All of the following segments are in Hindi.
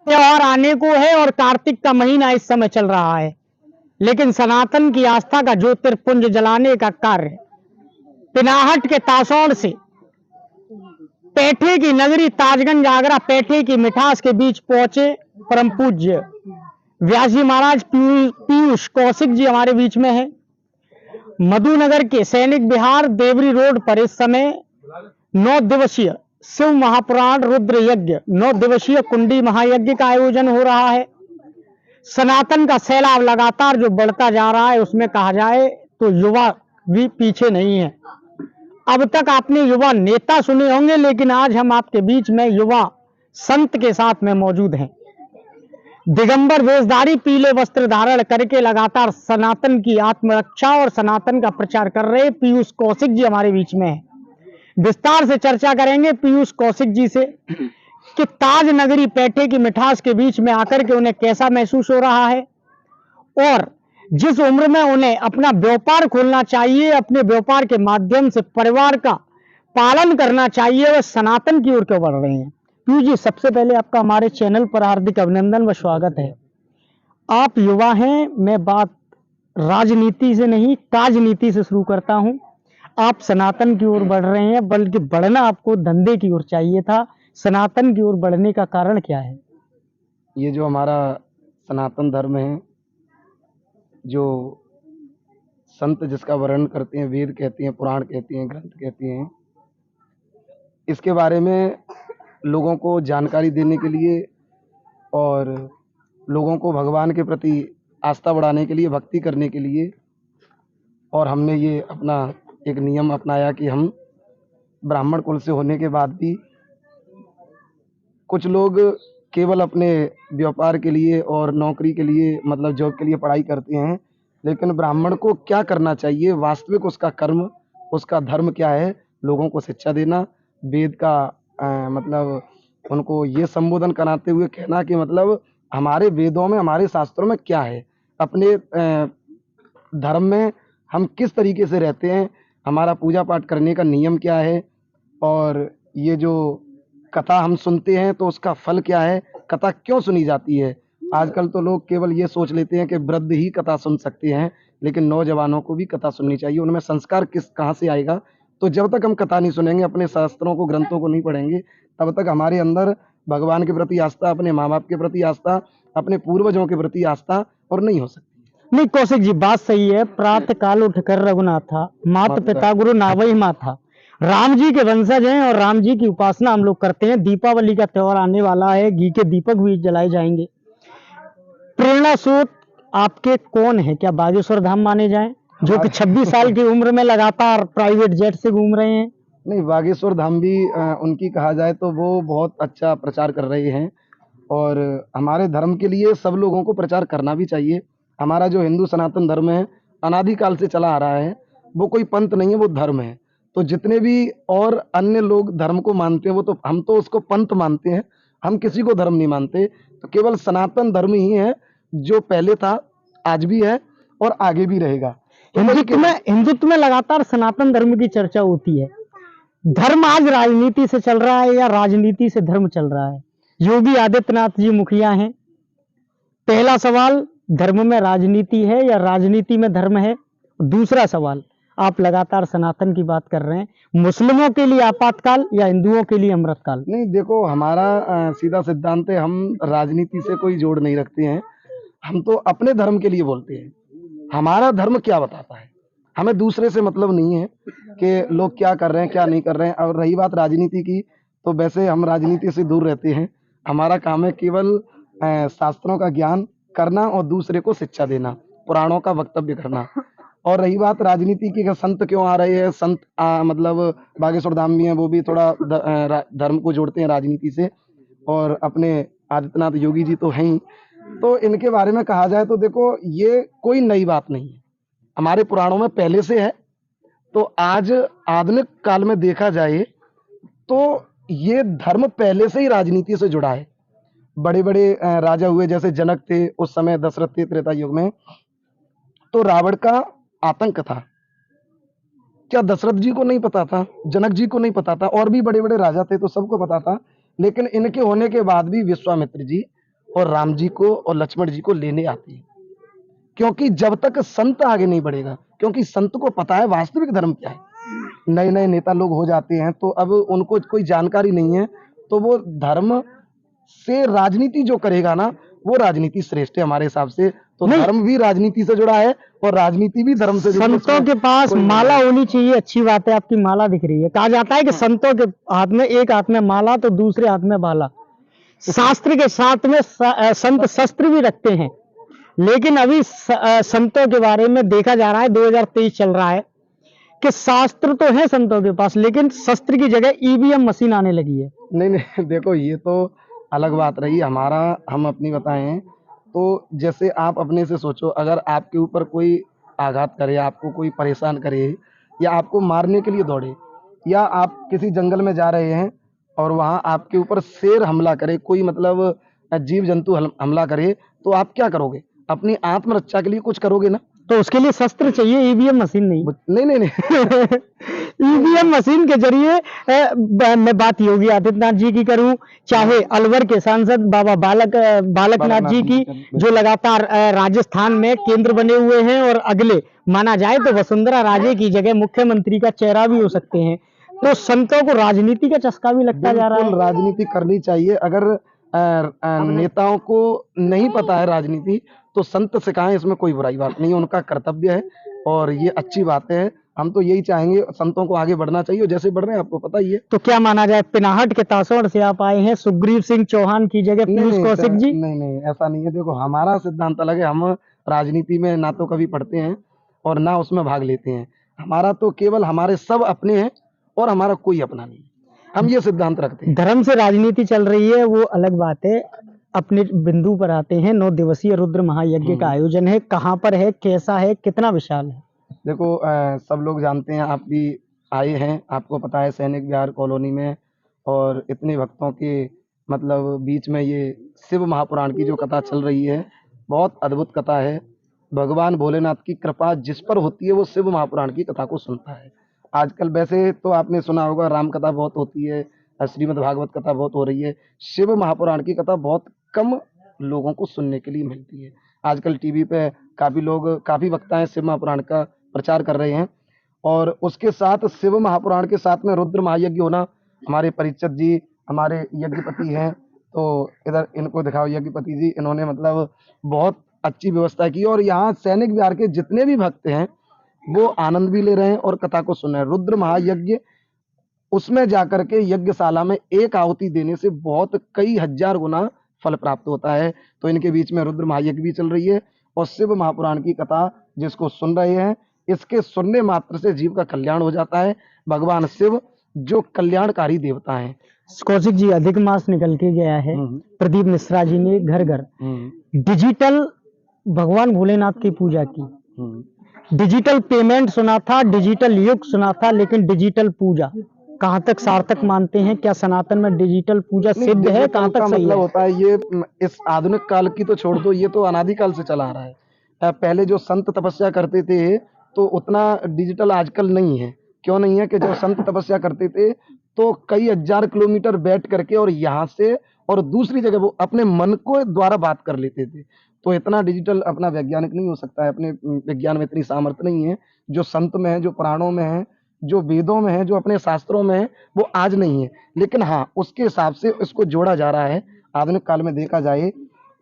त्योहार आने को है और कार्तिक का महीना इस समय चल रहा है, लेकिन सनातन की आस्था का ज्योतिर्पुंज जलाने का कार्य पिनाहट के तासौड़ से पेठे की नगरी ताजगंज आगरा पेठे की मिठास के बीच पहुंचे परम पूज्य व्यास जी महाराज पीयूष कौशिक जी हमारे बीच में है। मधुनगर के सैनिक विहार देवरी रोड पर इस समय 9 दिवसीय शिव महापुराण रुद्र यज्ञ 9 दिवसीय कुंडी महायज्ञ का आयोजन हो रहा है। सनातन का सैलाब लगातार जो बढ़ता जा रहा है, उसमें कहा जाए तो युवा भी पीछे नहीं है। अब तक आपने युवा नेता सुने होंगे, लेकिन आज हम आपके बीच में युवा संत के साथ में मौजूद हैं। दिगंबर वेशधारी पीले वस्त्र धारण करके लगातार सनातन की आत्मरक्षा और सनातन का प्रचार कर रहे पीयूष कौशिक जी हमारे बीच में है। विस्तार से चर्चा करेंगे पीयूष कौशिक जी से कि ताज नगरी पेठे की मिठास के बीच में आकर के उन्हें कैसा महसूस हो रहा है और जिस उम्र में उन्हें अपना व्यापार खोलना चाहिए, अपने व्यापार के माध्यम से परिवार का पालन करना चाहिए, वह सनातन की ओर क्यों बढ़ रहे हैं। पीयूष जी, सबसे पहले आपका हमारे चैनल पर हार्दिक अभिनंदन व स्वागत है। आप युवा हैं, मैं बात राजनीति से नहीं ताजनीति से शुरू करता हूं। आप सनातन की ओर बढ़ रहे हैं, बल्कि बढ़ना आपको धंधे की ओर चाहिए था। सनातन की ओर बढ़ने का कारण क्या है? ये जो हमारा सनातन धर्म है, जो संत जिसका वर्णन करते हैं, वेद कहते हैं, पुराण कहते हैं, ग्रंथ कहते हैं, इसके बारे में लोगों को जानकारी देने के लिए और लोगों को भगवान के प्रति आस्था बढ़ाने के लिए, भक्ति करने के लिए, और हमने ये अपना एक नियम अपनाया कि हम ब्राह्मण कुल से होने के बाद भी कुछ लोग केवल अपने व्यापार के लिए और नौकरी के लिए, मतलब जॉब के लिए पढ़ाई करते हैं, लेकिन ब्राह्मण को क्या करना चाहिए, वास्तविक उसका कर्म, उसका धर्म क्या है, लोगों को शिक्षा देना, वेद का मतलब उनको ये संबोधन कराते हुए कहना कि मतलब हमारे वेदों में, हमारे शास्त्रों में क्या है, अपने धर्म में हम किस तरीके से रहते हैं, हमारा पूजा पाठ करने का नियम क्या है, और ये जो कथा हम सुनते हैं तो उसका फल क्या है, कथा क्यों सुनी जाती है। आजकल तो लोग केवल ये सोच लेते हैं कि वृद्ध ही कथा सुन सकते हैं, लेकिन नौजवानों को भी कथा सुननी चाहिए। उनमें संस्कार कहाँ से आएगा? तो जब तक हम कथा नहीं सुनेंगे, अपने शास्त्रों को, ग्रंथों को नहीं पढ़ेंगे, तब तक हमारे अंदर भगवान के प्रति आस्था, अपने माँ बाप के प्रति आस्था, अपने पूर्वजों के प्रति आस्था और नहीं हो सकती। नहीं कौशिक जी, बात सही है। प्रातः काल उठकर रघुनाथा, माता पिता गुरु नावई माथा। राम जी के वंशज हैं और राम जी की उपासना हम लोग करते हैं। दीपावली का त्योहार आने वाला है, घी के दीपक भी जलाए जाएंगे। प्रेरणा स्रोत आपके कौन है? क्या बागेश्वर धाम माने जाएं, जो कि 26 साल की उम्र में लगातार प्राइवेट जेट से घूम रहे हैं? नहीं, बागेश्वर धाम भी उनकी कहा जाए तो वो बहुत अच्छा प्रचार कर रहे हैं, और हमारे धर्म के लिए सब लोगों को प्रचार करना भी चाहिए। हमारा जो हिंदू सनातन धर्म है, अनादिकाल से चला आ रहा है, वो कोई पंथ नहीं है, वो धर्म है। तो जितने भी और अन्य लोग धर्म को मानते हैं, वो तो, हम तो उसको पंथ मानते हैं, हम किसी को धर्म नहीं मानते। तो केवल सनातन धर्म ही है जो पहले था, आज भी है और आगे भी रहेगा। हिंदुत्व में लगातार सनातन धर्म की चर्चा होती है। धर्म आज राजनीति से चल रहा है या राजनीति से धर्म चल रहा है? योगी आदित्यनाथ जी मुखिया हैं। पहला सवाल, धर्म में राजनीति है या राजनीति में धर्म है? दूसरा सवाल, आप लगातार सनातन की बात कर रहे हैं, मुस्लिमों के लिए आपातकाल या हिंदुओं के लिए अमृतकाल? नहीं, देखो, हमारा सीधा सिद्धांत है, हम राजनीति से कोई जोड़ नहीं रखते हैं, हम तो अपने धर्म के लिए बोलते हैं। हमारा धर्म क्या बताता है, हमें दूसरे से मतलब नहीं है कि लोग क्या कर रहे हैं, क्या नहीं कर रहे हैं। और रही बात राजनीति की, तो वैसे हम राजनीति से दूर रहते हैं। हमारा काम है केवल शास्त्रों का ज्ञान करना और दूसरे को शिक्षा देना, पुराणों का वक्तव्य करना। और रही बात राजनीति की, संत क्यों आ रहे हैं, संत मतलब बागेश्वर धाम भी हैं, वो भी थोड़ा धर्म को जोड़ते हैं राजनीति से, और अपने आदित्यनाथ योगी जी तो हैं ही। तो इनके बारे में कहा जाए तो देखो, ये कोई नई बात नहीं है, हमारे पुराणों में पहले से है। तो आज आधुनिक काल में देखा जाए तो ये धर्म पहले से ही राजनीति से जुड़ा है। बड़े बड़े राजा हुए, जैसे जनक थे, उस समय दशरथ थे त्रेता युग में, तो रावण का आतंक था। क्या दशरथ जी को नहीं पता था? जनक जी को नहीं पता था? और भी बड़े बड़े राजा थे तो सबको पता था। लेकिन इनके होने के बाद भी विश्वामित्र जी और राम जी को और लक्ष्मण जी को लेने आती है। क्योंकि जब तक संत आगे नहीं बढ़ेगा, क्योंकि संत को पता है वास्तविक धर्म क्या है। नए नए नेता लोग हो जाते हैं तो अब उनको कोई जानकारी नहीं है, तो वो धर्म से राजनीति जो करेगा ना, वो राजनीति श्रेष्ठ है हमारे हिसाब से। तो नहीं। धर्म भी राजनीति से जुड़ा है और राजनीति भी धर्म से जुड़ी है। संतों के पास कोई माला होनी चाहिए, अच्छी बात है, आपकी माला दिख रही है। कहा जाता है कि संतों के हाथ में एक हाथ में माला तो दूसरे हाथ में भाला। शास्त्र के साथ में संत शस्त्र भी रखते हैं, लेकिन अभी संतों के बारे में देखा जा रहा है, 2023 चल रहा है कि शास्त्र तो है संतों के पास, लेकिन शस्त्र की जगह ईवीएम मशीन आने लगी है। नहीं देखो, ये तो अलग बात रही। हमारा हम अपनी बताएं तो जैसे आप अपने से सोचो, अगर आपके ऊपर कोई आघात करे, आपको कोई परेशान करे या आपको मारने के लिए दौड़े, या आप किसी जंगल में जा रहे हैं और वहां आपके ऊपर शेर हमला करे, कोई मतलब जीव जंतु हमला करे, तो आप क्या करोगे? अपनी आत्मरक्षा के लिए कुछ करोगे ना। तो उसके लिए शस्त्र चाहिए, ईवीएम मशीन नहीं। नहीं ईवीएम मशीन के जरिए मैं बात योगी आदित्यनाथ जी की करूं, चाहे अलवर के सांसद बाबा बालकनाथ जी की, जो लगातार राजस्थान में केंद्र बने हुए हैं और अगले माना जाए तो वसुंधरा राजे की जगह मुख्यमंत्री का चेहरा भी हो सकते हैं। तो संतों को राजनीति का चस्का भी लगता जा रहा है। बिल्कुल राजनीति करनी चाहिए। अगर नेताओं को नहीं पता है राजनीति, तो संत सिखाएं, इसमें कोई बुराई बात नहीं है, उनका कर्तव्य है और ये अच्छी बात है। हम तो यही चाहेंगे, संतों को आगे बढ़ना चाहिए, जैसे बढ़ रहे हैं आपको पता ही है। तो क्या माना जाए, पिनाहट के तासोड़ से आप आए हैं, सुग्रीव सिंह चौहान की जगह पीयूष कौशिक जी? नहीं ऐसा नहीं है। देखो, हमारा सिद्धांत अलग है। हम राजनीति में ना तो कभी पढ़ते हैं और ना उसमें भाग लेते हैं। हमारा तो केवल हमारे सब अपने हैं और हमारा कोई अपना नहीं। हम ये सिद्धांत रखते हैं। धर्म से राजनीति चल रही है वो अलग बात है। अपने बिंदु पर आते हैं, 9 दिवसीय रुद्र महायज्ञ का आयोजन है, कहाँ पर है, कैसा है, कितना विशाल है? देखो, सब लोग जानते हैं, आप भी आए हैं, आपको पता है सैनिक विहार कॉलोनी में, और इतने भक्तों के मतलब बीच में ये शिव महापुराण की जो कथा चल रही है, बहुत अद्भुत कथा है। भगवान भोलेनाथ की कृपा जिस पर होती है वो शिव महापुराण की कथा को सुनता है। आजकल वैसे तो आपने सुना होगा राम कथा बहुत होती है, श्रीमद् भागवत कथा बहुत हो रही है, शिव महापुराण की कथा बहुत कम लोगों को सुनने के लिए मिलती है। आजकल टीवी पे काफी वक्ताएं शिव महापुराण का प्रचार कर रहे हैं, और उसके साथ शिव महापुराण के साथ में रुद्र महायज्ञ होना, हमारे परिचित जी हमारे यज्ञपति हैं, तो इधर इनको दिखाओ, यज्ञपति जी, इन्होंने मतलब बहुत अच्छी व्यवस्था की, और यहाँ सैनिक विहार के जितने भी भक्त हैं वो आनंद भी ले रहे हैं और कथा को सुन रहे हैं। रुद्र महायज्ञ, उसमें जाकर के यज्ञशाला में एक आहुति देने से बहुत कई हजार गुना फल प्राप्त होता है। तो इनके बीच में रुद्र महायज्ञ भी चल रही है और शिव महापुराण की कथा जिसको सुन रहे हैं, इसके सुनने मात्र से जीव का कल्याण हो जाता है। भगवान शिव जो कल्याणकारी देवता हैं। कौशिक जी, अधिक मास निकल के गया है, प्रदीप मिश्रा जी ने घर घर डिजिटल भगवान भोलेनाथ की पूजा की, डिजिटल पेमेंट सुना था, डिजिटल युग सुना था, लेकिन डिजिटल पूजा कहाँ तक सार्थक मानते हैं? क्या सनातन में डिजिटल पूजा सिद्ध है? कहाँ तक सही मतलब है? होता है ये, इस आधुनिक काल की तो छोड़ दो, ये तो अनादि काल से चला आ रहा है। पहले जो संत तपस्या करते थे तो उतना डिजिटल आजकल नहीं है। क्यों नहीं है? कि जब संत तपस्या करते थे तो कई हजार किलोमीटर बैठ करके और यहाँ से और दूसरी जगह वो अपने मन को द्वारा बात कर लेते थे। तो इतना डिजिटल अपना वैज्ञानिक नहीं हो सकता है, अपने विज्ञान में इतनी सामर्थ्य नहीं है जो संत में है, जो पुराणों में है, जो वेदों में है, जो अपने शास्त्रों में है, वो आज नहीं है। लेकिन हाँ, उसके हिसाब से इसको जोड़ा जा रहा है। आधुनिक काल में देखा जाए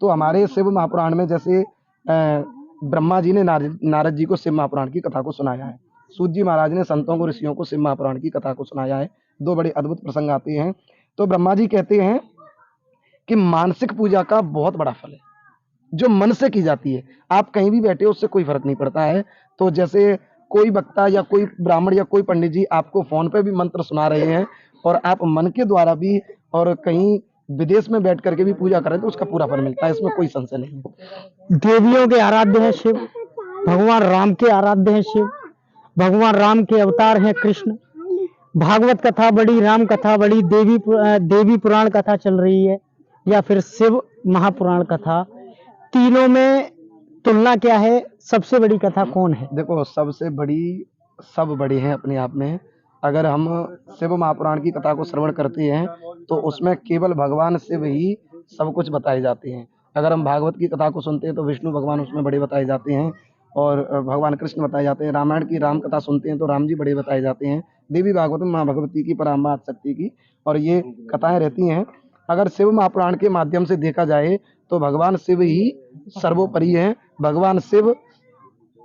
तो हमारे शिव महापुराण में जैसे ब्रह्मा जी ने नारद जी को शिव महापुराण की कथा को सुनाया है, सूत जी महाराज ने संतों को, ऋषियों को शिव महापुराण की कथा को सुनाया है। दो बड़े अद्भुत प्रसंग आते हैं। तो ब्रह्मा जी कहते हैं कि मानसिक पूजा का बहुत बड़ा फल है, जो मन से की जाती है। आप कहीं भी बैठे हो, उससे कोई फर्क नहीं पड़ता है। तो जैसे कोई वक्ता या कोई ब्राह्मण या कोई पंडित जी आपको फोन पे भी मंत्र सुना रहे हैं और आप मन के द्वारा भी और कहीं विदेश में बैठ करके भी पूजा करें, तो उसका पूरा फल मिलता है, इसमें कोई संशय नहीं है। देवियों के आराध्य है शिव, भगवान राम के आराध्य है शिव, भगवान राम के अवतार हैं कृष्ण। भागवत कथा बड़ी, राम कथा बड़ी, देवी पुराण कथा चल रही है, या फिर शिव महापुराण कथा, तीनों में तुलना क्या है? सबसे बड़ी कथा कौन है? देखो, सबसे बड़ी सब बड़े हैं अपने आप में। अगर हम शिव महापुराण की कथा को श्रवण करते हैं तो उसमें केवल भगवान शिव ही सब कुछ बताए जाते हैं, अगर हम भागवत की कथा को सुनते हैं तो विष्णु भगवान उसमें बड़े बताए जाते हैं और भगवान कृष्ण बताए जाते हैं। रामायण की राम कथा सुनते हैं तो राम जी बड़े बताए जाते हैं। देवी भागवत में माँ भगवती की, पराम्बा शक्ति की, और ये कथाएं रहती हैं। अगर शिव महापुराण के माध्यम से देखा जाए तो भगवान शिव ही सर्वोपरि हैं। भगवान शिव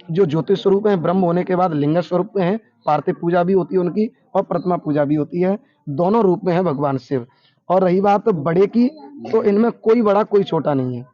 जो ज्योतिष स्वरूप है, ब्रह्म होने के बाद लिंग स्वरूप में है। पार्थिव पूजा भी होती है उनकी और प्रतिमा पूजा भी होती है, दोनों रूप में है भगवान शिव। और रही बात बड़े की, तो इनमें कोई बड़ा कोई छोटा नहीं है।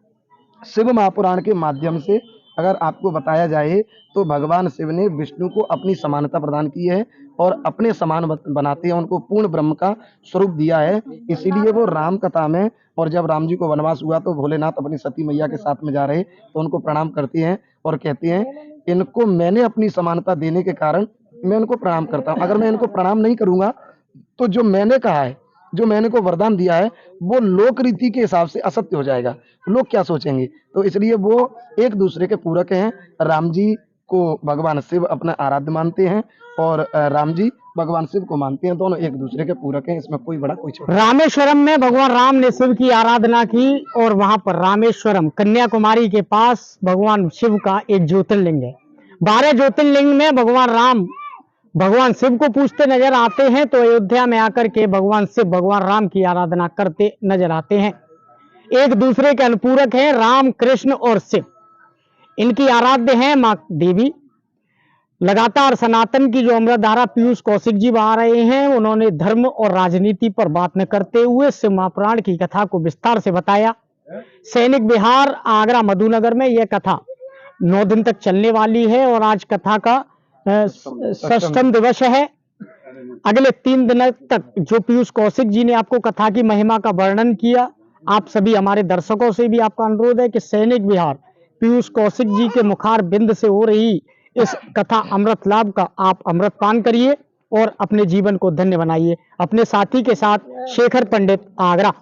शिव महापुराण के माध्यम से अगर आपको बताया जाए तो भगवान शिव ने विष्णु को अपनी समानता प्रदान की है और अपने समान बनाते हैं, उनको पूर्ण ब्रह्म का स्वरूप दिया है। इसीलिए वो राम कथा में, और जब राम जी को वनवास हुआ तो भोलेनाथ अपनी सती मैया के साथ में जा रहे तो उनको प्रणाम करते हैं और कहते हैं, इनको मैंने अपनी समानता देने के कारण मैं इनको प्रणाम करता हूँ। अगर मैं इनको प्रणाम नहीं करूंगा तो जो मैंने कहा है, जो मैंने को वरदान दिया है, वो लोक रीति के हिसाब से असत्य हो जाएगा। लोग क्या सोचेंगे? तो इसलिए वो एक दूसरे के पूरक हैं। राम जी को भगवान शिव अपना आराध्य मानते हैं और राम जी भगवान शिव को मानते हैं। दोनों एक दूसरे के पूरक हैं, इसमें कोई बड़ा कोई छोटा। रामेश्वरम में भगवान राम ने शिव की आराधना की और वहां पर रामेश्वरम कन्याकुमारी के पास भगवान शिव का एक ज्योतिर्लिंग है। 12 ज्योतिर्लिंग में भगवान राम भगवान शिव को पूजते नजर आते हैं, तो अयोध्या में आकर के भगवान शिव भगवान राम की आराधना करते नजर आते हैं। एक दूसरे के अनुपूरक हैं राम, कृष्ण और शिव। इनकी आराध्य हैं मां देवी। लगातार सनातन की जो अमृतधारा पीयूष कौशिक जी बहा रहे हैं, उन्होंने धर्म और राजनीति पर बात न करते हुए शिव महापुराण की कथा को विस्तार से बताया। सैनिक विहार आगरा मधुनगर में यह कथा 9 दिन तक चलने वाली है और आज कथा का षष्ठम दिवस है। अगले 3 दिन तक जो पीयूष कौशिक जी ने आपको कथा की महिमा का वर्णन किया, आप सभी हमारे दर्शकों से भी आपका अनुरोध है कि सैनिक विहार पीयूष कौशिक जी के मुखार बिंद से हो रही इस कथा अमृत लाभ का आप अमृत पान करिए और अपने जीवन को धन्य बनाइए। अपने साथी के साथ शेखर पंडित, आगरा।